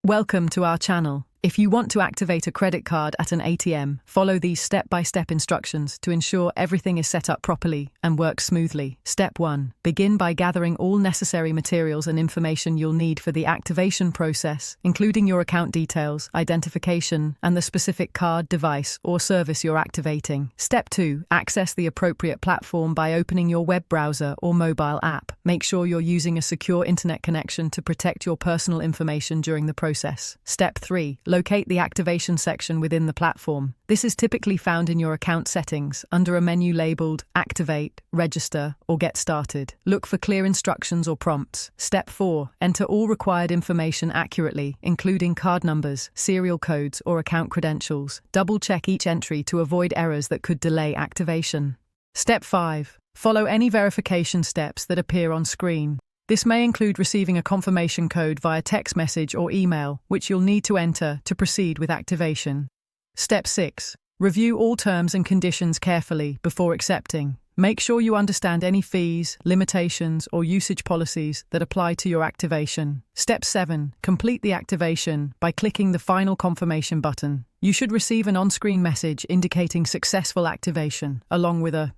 Welcome to our channel. If you want to activate a credit card at an ATM, follow these step-by-step instructions to ensure everything is set up properly and works smoothly. Step 1. Begin by gathering all necessary materials and information you'll need for the activation process, including your account details, identification, and the specific card, device, or service you're activating. Step 2. Access the appropriate platform by opening your web browser or mobile app. Make sure you're using a secure internet connection to protect your personal information during the process. Step 3. Locate the activation section within the platform. This is typically found in your account settings under a menu labeled Activate, Register, or Get Started. Look for clear instructions or prompts. Step 4. Enter all required information accurately, including card numbers, serial codes, or account credentials. Double-check each entry to avoid errors that could delay activation. Step 5. Follow any verification steps that appear on screen. This may include receiving a confirmation code via text message or email, which you'll need to enter to proceed with activation. Step 6. Review all terms and conditions carefully before accepting. Make sure you understand any fees, limitations, or usage policies that apply to your activation. Step 7. Complete the activation by clicking the final confirmation button. You should receive an on-screen message indicating successful activation, along with a